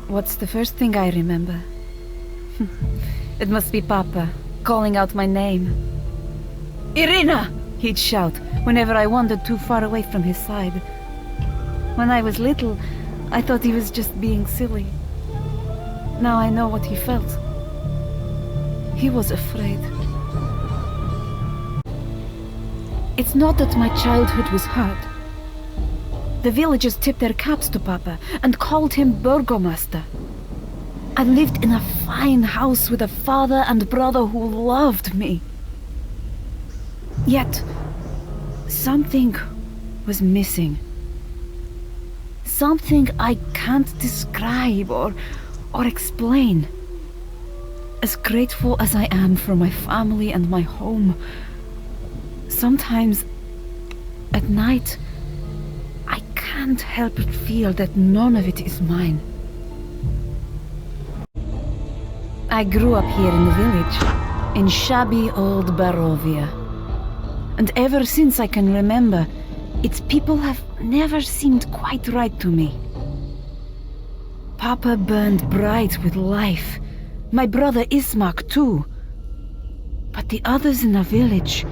What's the first thing I remember? It must be Papa, calling out my name. Ireena! He'd shout whenever I wandered too far away from his side. When I was little, I thought he was just being silly. Now I know what he felt. He was afraid. It's not that my childhood was hard. The villagers tipped their caps to Papa and called him Burgomaster. I lived in a fine house with a father and brother who loved me. Yet, something was missing. Something I can't describe or explain. As grateful as I am for my family and my home, sometimes, at night, I can't help but feel that none of it is mine. I grew up here in the village, in shabby old Barovia. And ever since I can remember, its people have never seemed quite right to me. Papa burned bright with life. My brother Ismak too. But the others in the village,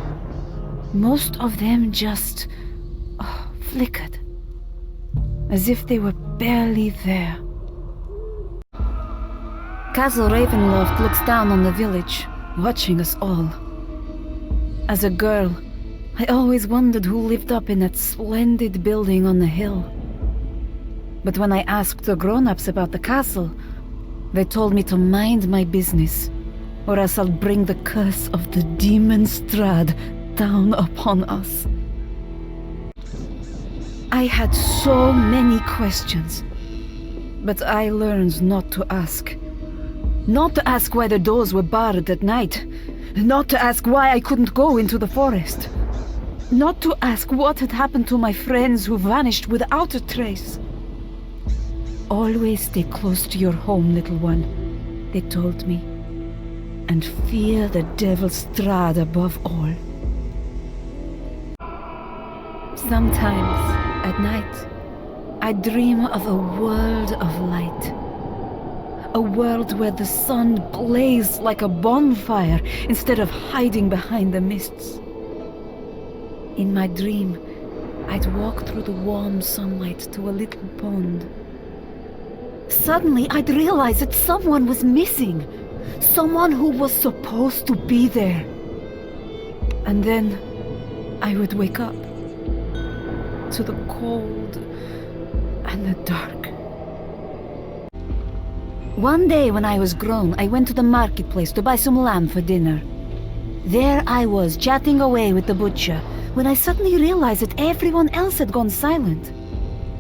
most of them just flickered. As if they were barely there. Castle Ravenloft looks down on the village, watching us all. As a girl, I always wondered who lived up in that splendid building on the hill. But when I asked the grown-ups about the castle, they told me to mind my business, or else I'll bring the curse of the demon Strahd down upon us. I had so many questions, but I learned not to ask. Not to ask why the doors were barred at night. Not to ask why I couldn't go into the forest. Not to ask what had happened to my friends who vanished without a trace. Always stay close to your home, little one, they told me. And fear the devil Strahd above all. Sometimes, at night, I dream of a world of light. A world where the sun blazed like a bonfire instead of hiding behind the mists. In my dream, I'd walk through the warm sunlight to a little pond. Suddenly, I'd realize that someone was missing. Someone who was supposed to be there. And then, I would wake up to the cold and the dark. One day when I was grown, I went to the marketplace to buy some lamb for dinner. There I was, chatting away with the butcher, when I suddenly realized that everyone else had gone silent.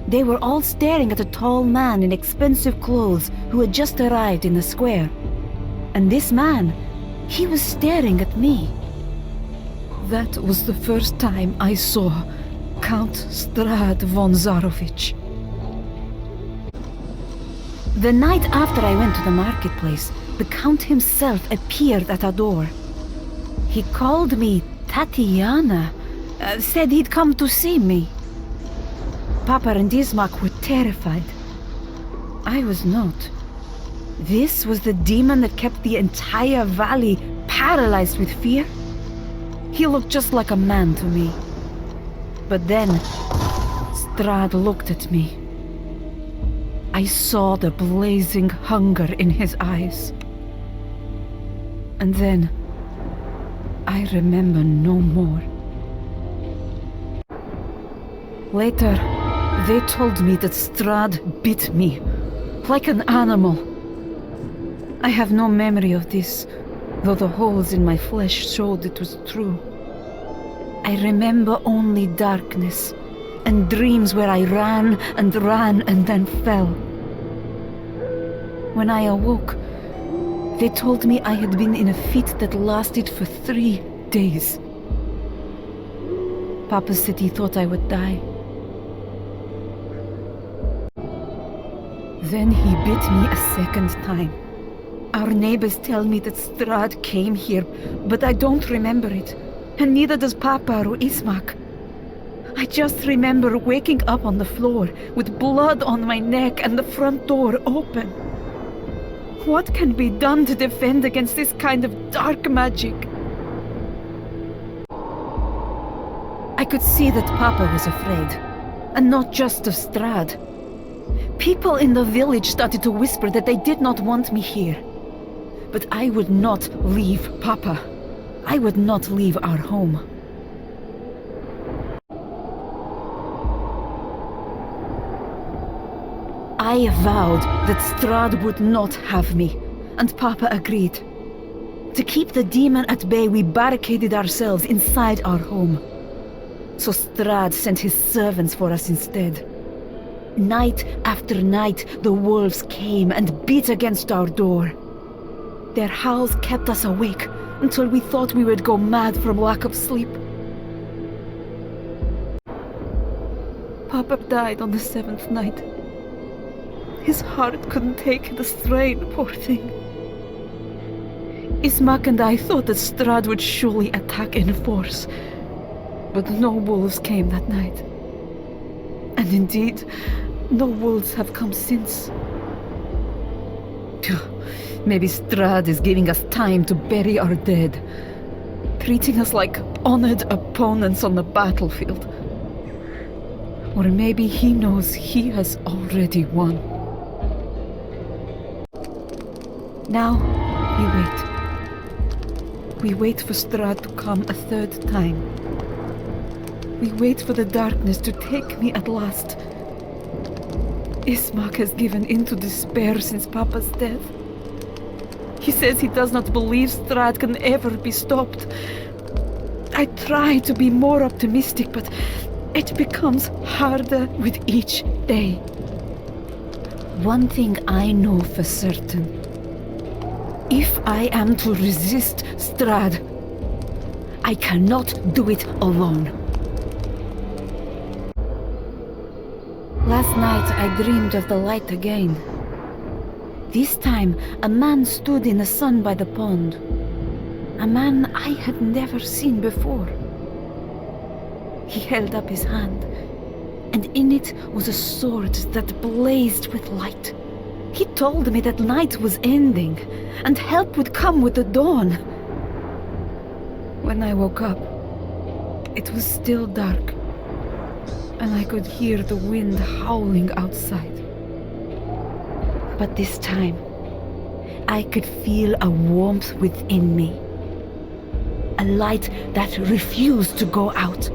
They were all staring at a tall man in expensive clothes who had just arrived in the square. And this man, he was staring at me. That was the first time I saw Count Strahd von Zarovich. The night after I went to the marketplace, the Count himself appeared at our door. He called me Tatiana, said he'd come to see me. Papa and Ismak were terrified. I was not. This was the demon that kept the entire valley paralyzed with fear. He looked just like a man to me. But then, Strahd looked at me. I saw the blazing hunger in his eyes. And then, I remember no more. Later, they told me that Strahd bit me, like an animal. I have no memory of this, though the holes in my flesh showed it was true. I remember only darkness, and dreams where I ran and then fell. When I awoke, they told me I had been in a fit that lasted for 3 days. Papa said he thought I would die. Then he bit me a second time. Our neighbors tell me that Strahd came here, but I don't remember it. And neither does Papa or Ismak. I just remember waking up on the floor with blood on my neck and the front door open. What can be done to defend against this kind of dark magic? I could see that Papa was afraid, and not just of Strahd. People in the village started to whisper that they did not want me here. But I would not leave Papa. I would not leave our home. I vowed that Strahd would not have me, and Papa agreed. To keep the demon at bay, we barricaded ourselves inside our home. So Strahd sent his servants for us instead. Night after night, the wolves came and beat against our door. Their howls kept us awake until we thought we would go mad from lack of sleep. Papa died on the 7th night. His heart couldn't take the strain, poor thing. Ismak and I thought that Strahd would surely attack in force, but no wolves came that night. And indeed, no wolves have come since. Maybe Strahd is giving us time to bury our dead, treating us like honored opponents on the battlefield. Or maybe he knows he has already won. Now, we wait. We wait for Strahd to come a third time. We wait for the darkness to take me at last. Ismak has given in to despair since Papa's death. He says he does not believe Strahd can ever be stopped. I try to be more optimistic, but it becomes harder with each day. One thing I know for certain. If I am to resist Strahd, I cannot do it alone. Last night I dreamed of the light again. This time a man stood in the sun by the pond. A man I had never seen before. He held up his hand, and in it was a sword that blazed with light. He told me that night was ending, and help would come with the dawn. When I woke up, it was still dark, and I could hear the wind howling outside. But this time, I could feel a warmth within me. A light that refused to go out.